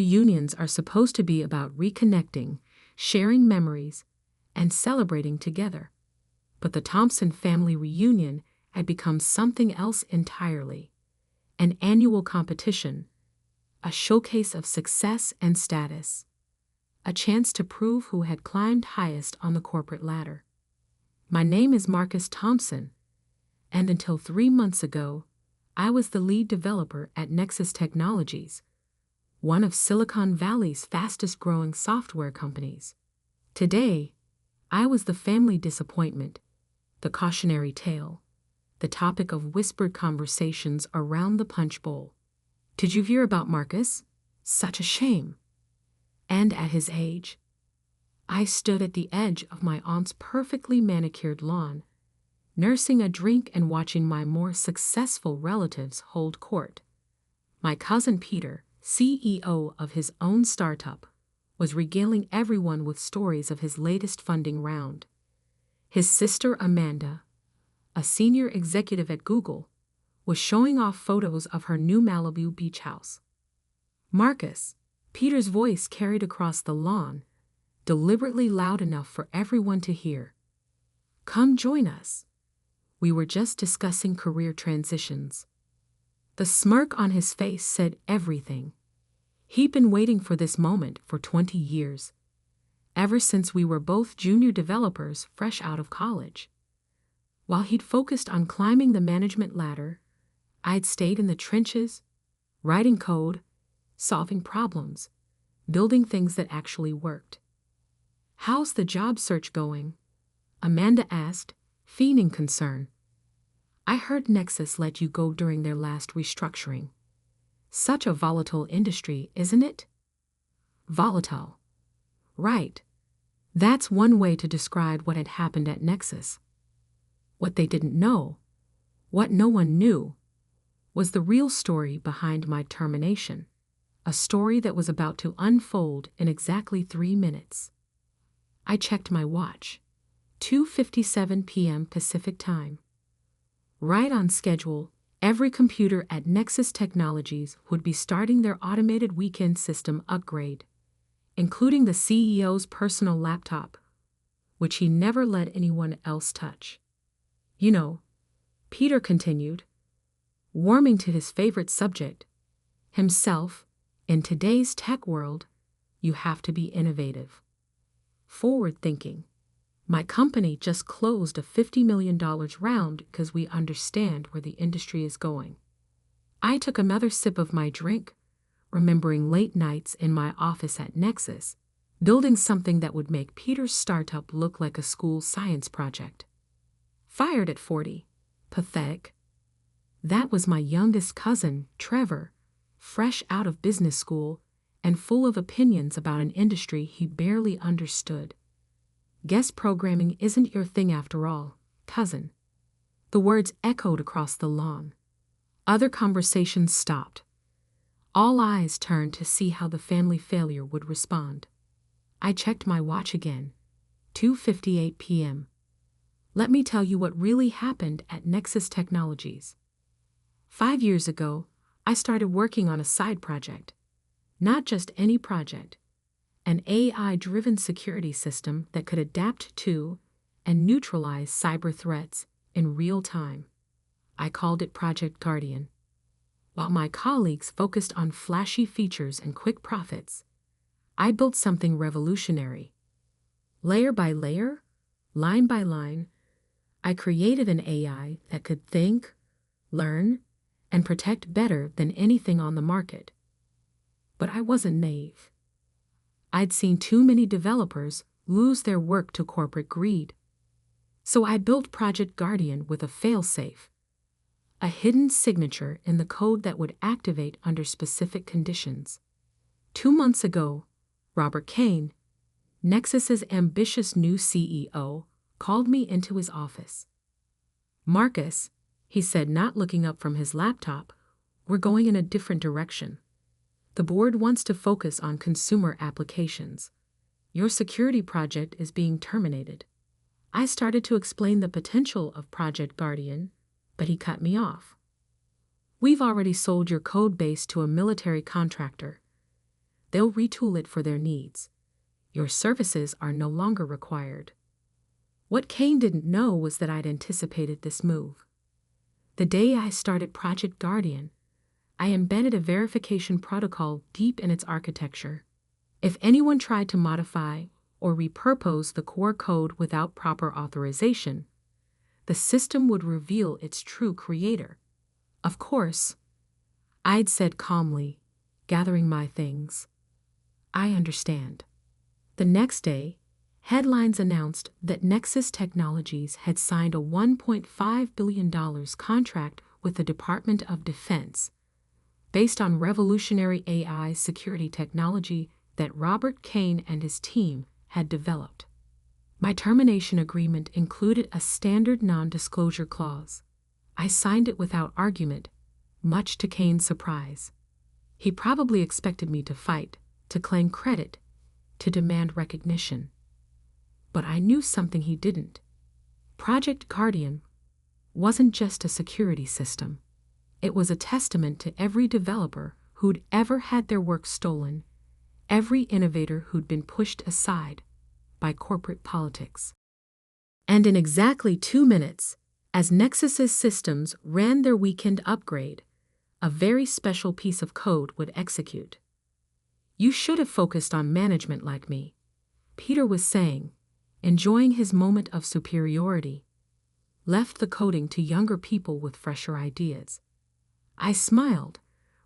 reunions are supposed to be about reconnecting, sharing memories, and celebrating together. But the Thompson family reunion had become something else entirely. An annual competition, a showcase of success and status, a chance to prove who had climbed highest on the corporate ladder. My name is Marcus Thompson, and until 3 months ago, I was the lead developer at Nexus Technologies, one of Silicon Valley's fastest-growing software companies. Today, I was the family disappointment, the cautionary tale, the topic of whispered conversations around the punch bowl. Did you hear about Marcus? Such a shame. And at his age, I stood at the edge of my aunt's perfectly manicured lawn, nursing a drink and watching my more successful relatives hold court. My cousin Peter, CEO of his own startup, was regaling everyone with stories of his latest funding round. His sister Amanda, a senior executive at Google, was showing off photos of her new Malibu beach house. Marcus, Peter's voice carried across the lawn, deliberately loud enough for everyone to hear. Come join us. We were just discussing career transitions. The smirk on his face said everything. He'd been waiting for this moment for 20 years, ever since we were both junior developers fresh out of college. While he'd focused on climbing the management ladder, I'd stayed in the trenches, writing code, solving problems, building things that actually worked. How's the job search going? Amanda asked, feigning concern. I heard Nexus let you go during their last restructuring. Such a volatile industry, isn't it? Volatile. Right. That's one way to describe what had happened at Nexus. What they didn't know, what no one knew, was the real story behind my termination. A story that was about to unfold in exactly 3 minutes. I checked my watch. 2:57 p.m. Pacific Time. Right on schedule, every computer at Nexus Technologies would be starting their automated weekend system upgrade, including the CEO's personal laptop, which he never let anyone else touch. You know, Peter continued, warming to his favorite subject, himself. In today's tech world, you have to be innovative. Forward-thinking. My company just closed a $50 million round because we understand where the industry is going. I took another sip of my drink, remembering late nights in my office at Nexus, building something that would make Peter's startup look like a school science project. Fired at 40. Pathetic. That was my youngest cousin, Trevor, fresh out of business school and full of opinions about an industry he barely understood. Guess programming isn't your thing after all, cousin. The words echoed across the lawn. Other conversations stopped. All eyes turned to see how the family failure would respond. I checked my watch again. 2:58 p.m. Let me tell you what really happened at Nexus Technologies. 5 years ago, I started working on a side project. Not just any project. An AI-driven security system that could adapt to and neutralize cyber threats in real time. I called it Project Guardian. While my colleagues focused on flashy features and quick profits, I built something revolutionary. Layer by layer, line by line, I created an AI that could think, learn, and protect better than anything on the market. But I wasn't naive. I'd seen too many developers lose their work to corporate greed. So I built Project Guardian with a fail-safe, a hidden signature in the code that would activate under specific conditions. 2 months ago, Robert Kane, Nexus's ambitious new CEO, called me into his office. Marcus, he said, not looking up from his laptop, we're going in a different direction. The board wants to focus on consumer applications. Your security project is being terminated. I started to explain the potential of Project Guardian, but he cut me off. We've already sold your code base to a military contractor. They'll retool it for their needs. Your services are no longer required. What Kane didn't know was that I'd anticipated this move. The day I started Project Guardian, I embedded a verification protocol deep in its architecture. If anyone tried to modify or repurpose the core code without proper authorization, the system would reveal its true creator. Of course, I'd said calmly, gathering my things. I understand. The next day, headlines announced that Nexus Technologies had signed a $1.5 billion contract with the Department of Defense, based on revolutionary AI security technology that Robert Kane and his team had developed. My termination agreement included a standard non-disclosure clause. I signed it without argument, much to Kane's surprise. He probably expected me to fight, to claim credit, to demand recognition. But I knew something he didn't. Project Guardian wasn't just a security system. It was a testament to every developer who'd ever had their work stolen, every innovator who'd been pushed aside by corporate politics. And in exactly 2 minutes, as Nexus's systems ran their weekend upgrade, a very special piece of code would execute. You should have focused on management like me, Peter was saying, enjoying his moment of superiority. Left the coding to younger people with fresher ideas. I smiled,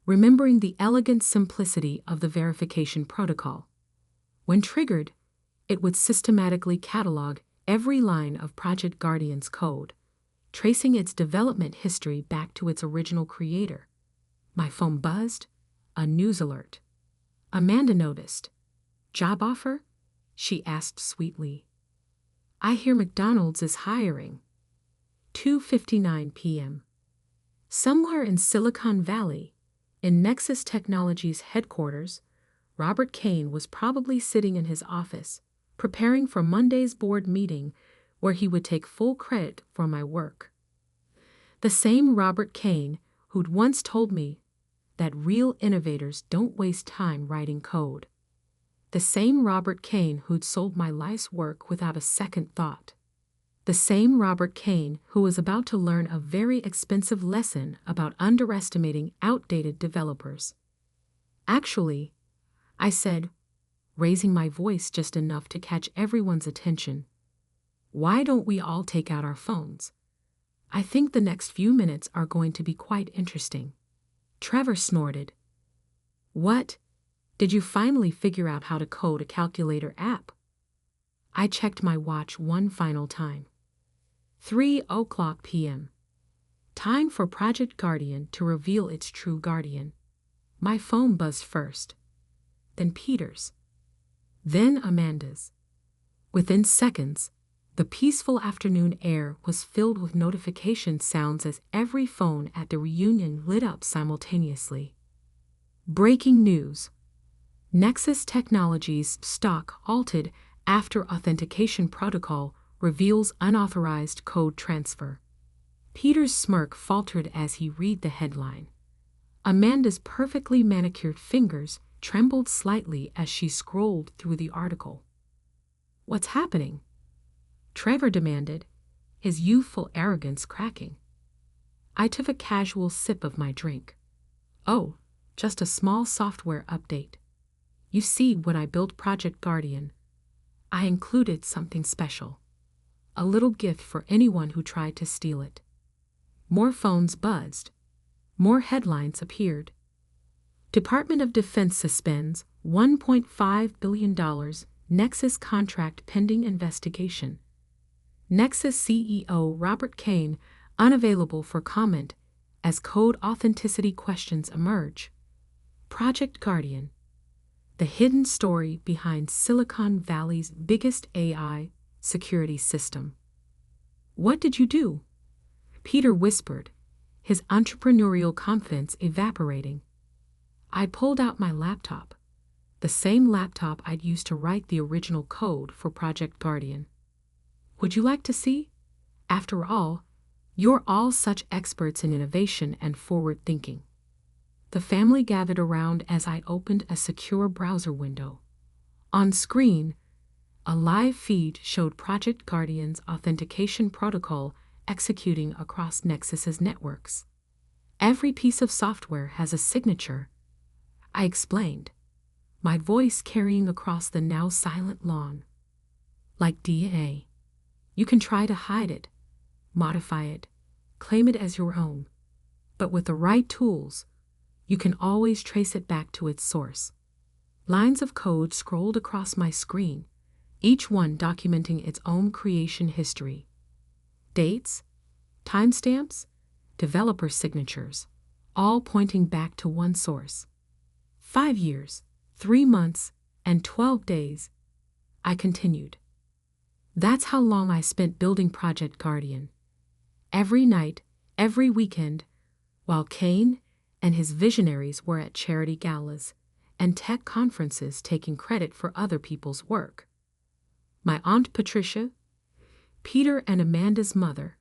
remembering the elegant simplicity of the verification protocol. When triggered, it would systematically catalog every line of Project Guardian's code, tracing its development history back to its original creator. My phone buzzed, a news alert. Amanda noticed. Job offer? She asked sweetly. I hear McDonald's is hiring. 2:59 p.m. Somewhere in Silicon Valley, in Nexus Technologies headquarters, Robert Kane was probably sitting in his office, preparing for Monday's board meeting where he would take full credit for my work. The same Robert Kane who'd once told me that real innovators don't waste time writing code. The same Robert Kane who'd sold my life's work without a second thought. The same Robert Kane who was about to learn a very expensive lesson about underestimating outdated developers. Actually, I said, raising my voice just enough to catch everyone's attention, why don't we all take out our phones? I think the next few minutes are going to be quite interesting. Trevor snorted. What? Did you finally figure out how to code a calculator app? I checked my watch one final time. 3:00 p.m. Time for Project Guardian to reveal its true guardian. My phone buzzed first, then Peter's, then Amanda's. Within seconds, the peaceful afternoon air was filled with notification sounds as every phone at the reunion lit up simultaneously. Breaking news. Nexus Technologies stock halted after authentication protocol reveals unauthorized code transfer. Peter's smirk faltered as he read the headline. Amanda's perfectly manicured fingers trembled slightly as she scrolled through the article. What's happening? Trevor demanded, his youthful arrogance cracking. I took a casual sip of my drink. Oh, just a small software update. You see, when I built Project Guardian, I included something special. A little gift for anyone who tried to steal it. More phones buzzed. More headlines appeared. Department of Defense suspends $1.5 billion Nexus contract pending investigation. Nexus CEO Robert Kane unavailable for comment as code authenticity questions emerge. Project Guardian. The hidden story behind Silicon Valley's biggest AI security system. What did you do? Peter whispered, his entrepreneurial confidence evaporating. I pulled out my laptop, the same laptop I'd used to write the original code for Project Guardian. Would you like to see? After all, you're all such experts in innovation and forward thinking. The family gathered around as I opened a secure browser window. On screen, a live feed showed Project Guardian's authentication protocol executing across Nexus's networks. Every piece of software has a signature, I explained, my voice carrying across the now silent lawn. Like DNA, you can try to hide it, modify it, claim it as your own, but with the right tools, you can always trace it back to its source. Lines of code scrolled across my screen, each one documenting its own creation history. Dates, timestamps, developer signatures, all pointing back to one source. 5 years, 3 months, and 12 days, I continued. That's how long I spent building Project Guardian. Every night, every weekend, while Kane and his visionaries were at charity galas and tech conferences taking credit for other people's work. My Aunt Patricia, Peter and Amanda's mother,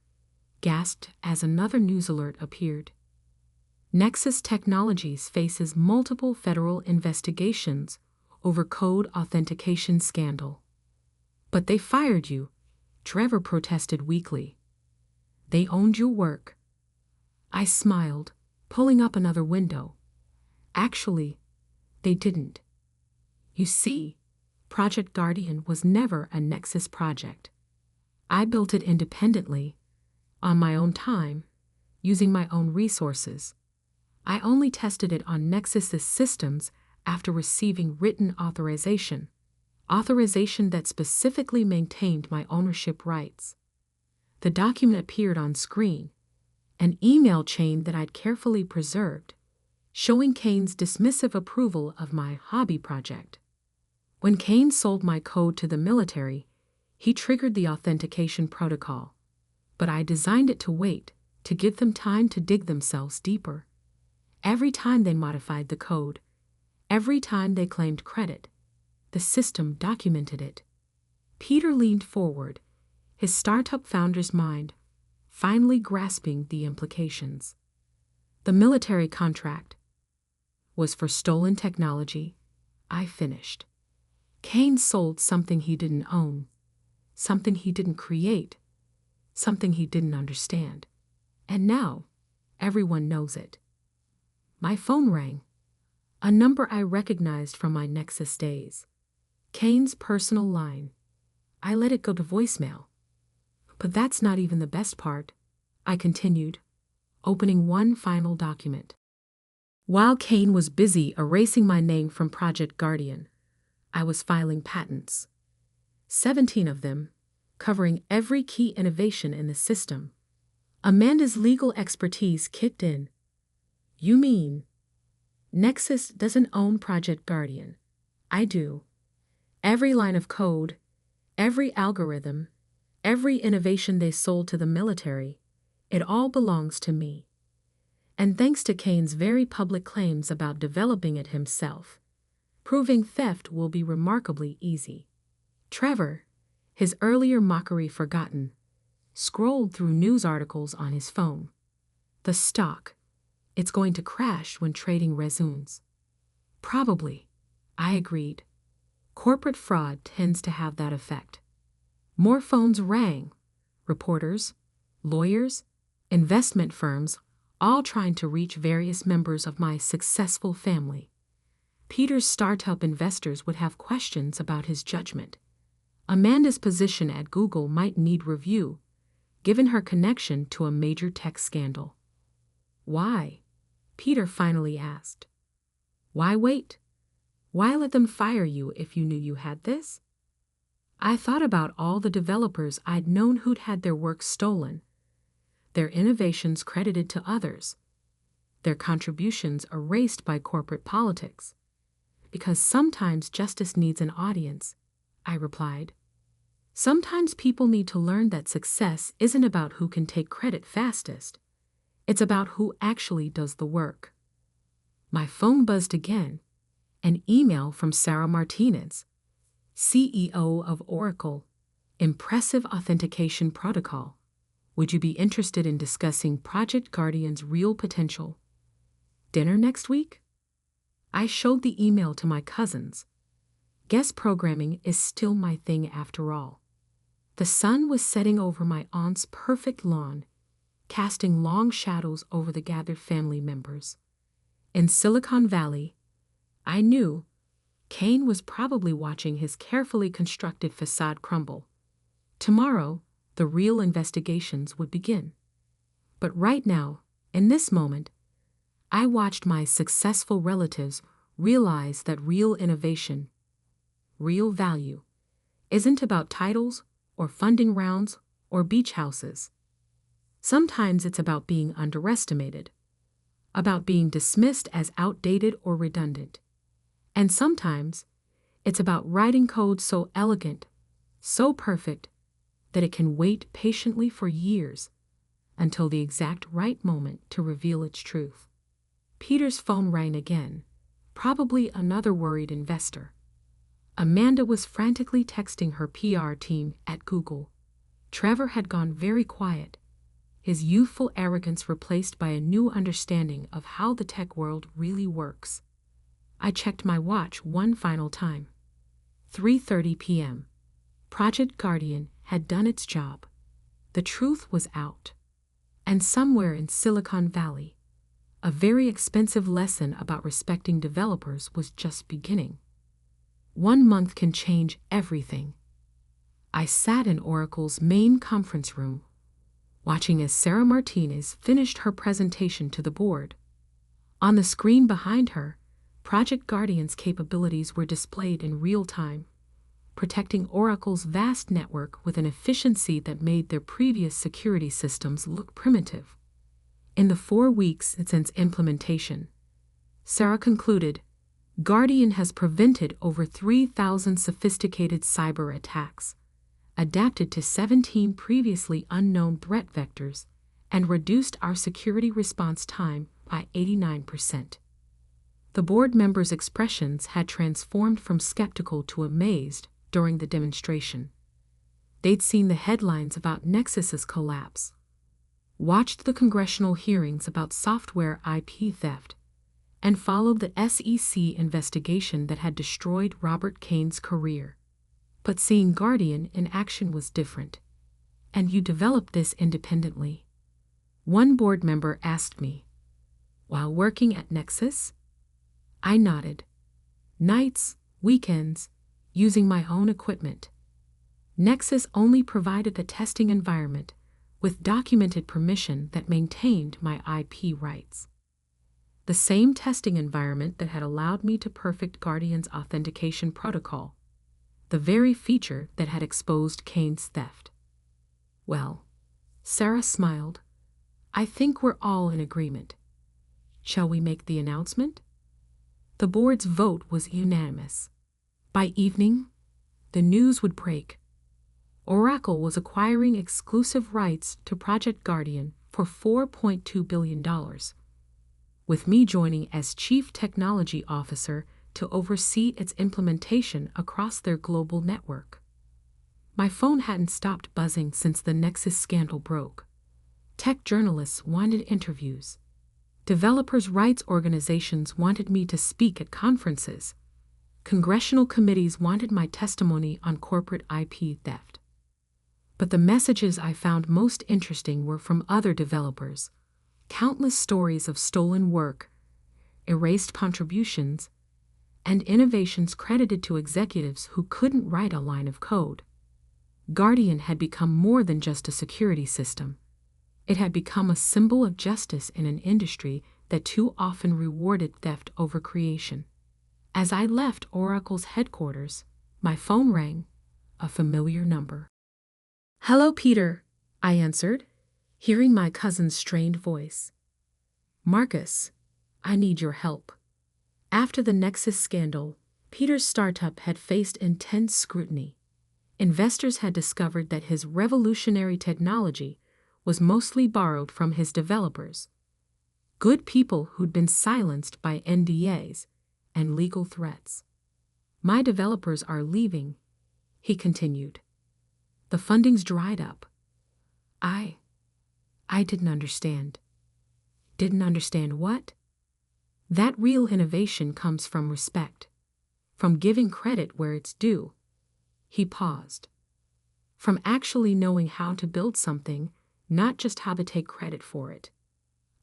gasped as another news alert appeared. Nexus Technologies faces multiple federal investigations over code authentication scandal. But they fired you, Trevor protested weakly. They owned your work. I smiled, pulling up another window. Actually, they didn't. You see, Project Guardian was never a Nexus project. I built it independently, on my own time, using my own resources. I only tested it on Nexus's systems after receiving written authorization that specifically maintained my ownership rights. The document appeared on screen, an email chain that I'd carefully preserved, showing Kane's dismissive approval of my hobby project. When Kane sold my code to the military, he triggered the authentication protocol, but I designed it to wait, to give them time to dig themselves deeper. Every time they modified the code, every time they claimed credit, the system documented it. Peter leaned forward, his startup founder's mind finally grasping the implications. The military contract was for stolen technology, I finished. Kane sold something he didn't own, something he didn't create, something he didn't understand. And now, everyone knows it. My phone rang, a number I recognized from my Nexus days. Kane's personal line. I let it go to voicemail. But that's not even the best part, I continued, opening one final document. While Kane was busy erasing my name from Project Guardian, I was filing patents. 17 of them, covering every key innovation in the system. Amanda's legal expertise kicked in. You mean Nexus doesn't own Project Guardian? I do. Every line of code, every algorithm, every innovation they sold to the military, it all belongs to me. And thanks to Kane's very public claims about developing it himself, proving theft will be remarkably easy. Trevor, his earlier mockery forgotten, scrolled through news articles on his phone. The stock, it's going to crash when trading resumes. Probably, I agreed. Corporate fraud tends to have that effect. More phones rang. Reporters, lawyers, investment firms, all trying to reach various members of my successful family. Peter's startup investors would have questions about his judgment. Amanda's position at Google might need review, given her connection to a major tech scandal. Why? Peter finally asked. Why wait? Why let them fire you if you knew you had this? I thought about all the developers I'd known who'd had their work stolen, their innovations credited to others, their contributions erased by corporate politics. Because sometimes justice needs an audience, I replied. Sometimes people need to learn that success isn't about who can take credit fastest. It's about who actually does the work. My phone buzzed again. An email from Sarah Martinez, CEO of Oracle. Impressive authentication protocol. Would you be interested in discussing Project Guardian's real potential? Dinner next week? I showed the email to my cousins. Guest programming is still my thing after all. The sun was setting over my aunt's perfect lawn, casting long shadows over the gathered family members. In Silicon Valley, I knew Kane was probably watching his carefully constructed facade crumble. Tomorrow, the real investigations would begin. But right now, in this moment, I watched my successful relatives realize that real innovation, real value, isn't about titles or funding rounds or beach houses. Sometimes it's about being underestimated, about being dismissed as outdated or redundant. And sometimes it's about writing code so elegant, so perfect, that it can wait patiently for years until the exact right moment to reveal its truth. Peter's phone rang again, probably another worried investor. Amanda was frantically texting her PR team at Google. Trevor had gone very quiet, his youthful arrogance replaced by a new understanding of how the tech world really works. I checked my watch one final time. 3:30 p.m. Project Guardian had done its job. The truth was out. And somewhere in Silicon Valley, a very expensive lesson about respecting developers was just beginning. 1 month can change everything. I sat in Oracle's main conference room, watching as Sarah Martinez finished her presentation to the board. On the screen behind her, Project Guardian's capabilities were displayed in real time, protecting Oracle's vast network with an efficiency that made their previous security systems look primitive. In the 4 weeks since implementation, Sarah concluded, Guardian has prevented over 3,000 sophisticated cyber attacks, adapted to 17 previously unknown threat vectors, and reduced our security response time by 89%. The board members' expressions had transformed from skeptical to amazed during the demonstration. They'd seen the headlines about Nexus's collapse, watched the congressional hearings about software IP theft, and followed the SEC investigation that had destroyed Robert Kane's career. But seeing Guardian in action was different. And you developed this independently? One board member asked me. While working at Nexus? I nodded. Nights, weekends, using my own equipment. Nexus only provided the testing environment with documented permission that maintained my IP rights. The same testing environment that had allowed me to perfect Guardian's authentication protocol, the very feature that had exposed Kane's theft. Well, Sarah smiled. I think we're all in agreement. Shall we make the announcement? The board's vote was unanimous. By evening, the news would break. Oracle was acquiring exclusive rights to Project Guardian for $4.2 billion, with me joining as Chief Technology Officer to oversee its implementation across their global network. My phone hadn't stopped buzzing since the Nexus scandal broke. Tech journalists wanted interviews. Developers' rights organizations wanted me to speak at conferences. Congressional committees wanted my testimony on corporate IP theft. But the messages I found most interesting were from other developers. Countless stories of stolen work, erased contributions, and innovations credited to executives who couldn't write a line of code. Guardian had become more than just a security system. It had become a symbol of justice in an industry that too often rewarded theft over creation. As I left Oracle's headquarters, my phone rang, a familiar number. Hello, Peter, I answered, hearing my cousin's strained voice. Marcus, I need your help. After the Nexus scandal, Peter's startup had faced intense scrutiny. Investors had discovered that his revolutionary technology was mostly borrowed from his developers, good people who'd been silenced by NDAs and legal threats. My developers are leaving, he continued. The funding's dried up. I didn't understand. Didn't understand what? That real innovation comes from respect, from giving credit where it's due. He paused. From actually knowing how to build something, not just how to take credit for it.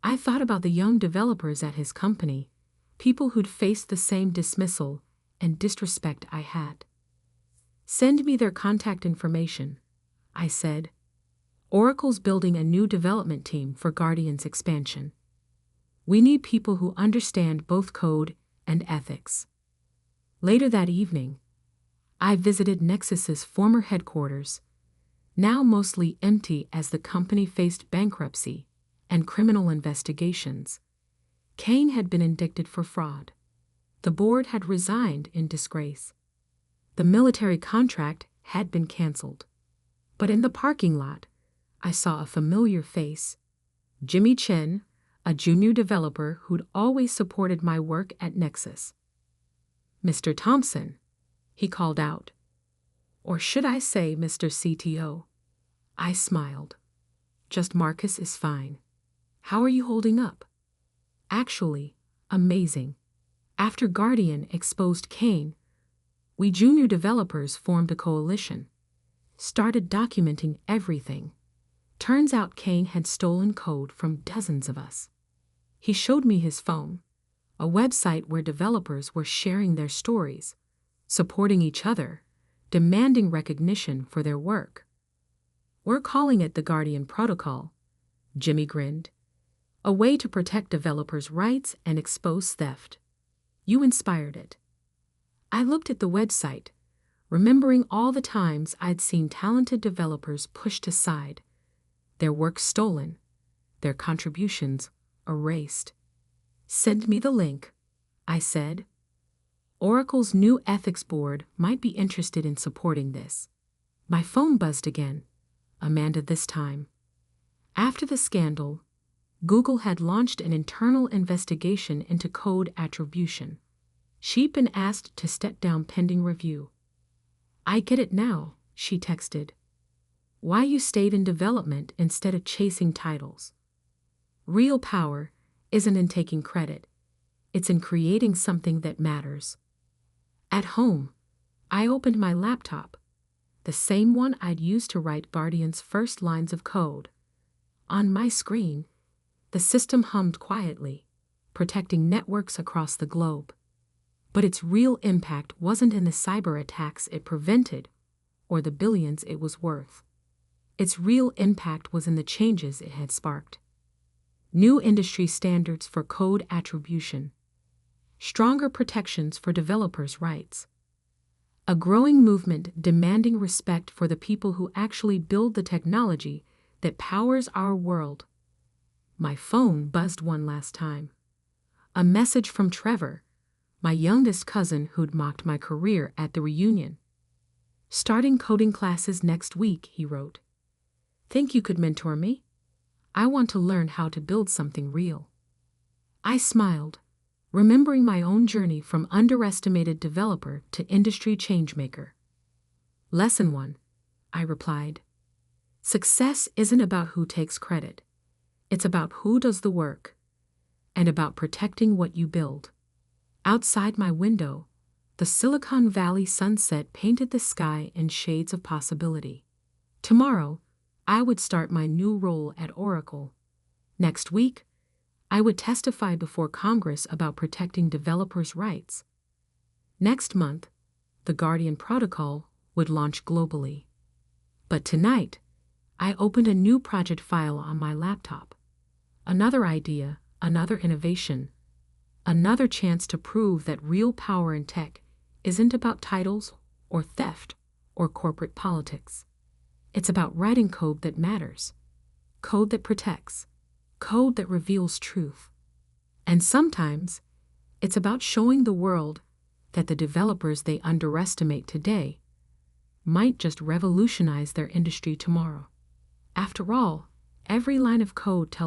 I thought about the young developers at his company, people who'd faced the same dismissal and disrespect I had. Send me their contact information, I said. Oracle's building a new development team for Guardian's expansion. We need people who understand both code and ethics. Later that evening, I visited Nexus's former headquarters, now mostly empty as the company faced bankruptcy and criminal investigations. Kane had been indicted for fraud. The board had resigned in disgrace. The military contract had been canceled. But in the parking lot, I saw a familiar face. Jimmy Chen, a junior developer who'd always supported my work at Nexus. "Mr. Thompson," he called out. Or should I say Mr. CTO? I smiled. Just Marcus is fine. How are you holding up? Actually, amazing. After Guardian exposed Kane, we junior developers formed a coalition, started documenting everything. Turns out Kane had stolen code from dozens of us. He showed me his phone, a website where developers were sharing their stories, supporting each other, demanding recognition for their work. We're calling it the Guardian Protocol, Jimmy grinned. A way to protect developers' rights and expose theft. You inspired it. I looked at the website, remembering all the times I'd seen talented developers pushed aside, their work stolen, their contributions erased. Send me the link, I said. Oracle's new ethics board might be interested in supporting this. My phone buzzed again. Amanda this time. After the scandal, Google had launched an internal investigation into code attribution. She'd been asked to step down pending review. I get it now, she texted. Why you stayed in development instead of chasing titles. Real power isn't in taking credit. It's in creating something that matters. At home, I opened my laptop, the same one I'd used to write Guardian's first lines of code. On my screen, the system hummed quietly, protecting networks across the globe. But its real impact wasn't in the cyber attacks it prevented or the billions it was worth. Its real impact was in the changes it had sparked. New industry standards for code attribution. Stronger protections for developers' rights. A growing movement demanding respect for the people who actually build the technology that powers our world. My phone buzzed one last time. A message from Trevor, my youngest cousin who'd mocked my career at the reunion. Starting coding classes next week, he wrote. Think you could mentor me? I want to learn how to build something real. I smiled, remembering my own journey from underestimated developer to industry changemaker. Lesson 1, I replied. Success isn't about who takes credit. It's about who does the work, and about protecting what you build. Outside my window, the Silicon Valley sunset painted the sky in shades of possibility. Tomorrow, I would start my new role at Oracle. Next week, I would testify before Congress about protecting developers' rights. Next month, the Guardian Protocol would launch globally. But tonight, I opened a new project file on my laptop. Another idea, another innovation, another chance to prove that real power in tech isn't about titles or theft or corporate politics. It's about writing code that matters, code that protects, code that reveals truth. And sometimes, it's about showing the world that the developers they underestimate today might just revolutionize their industry tomorrow. After all, every line of code tells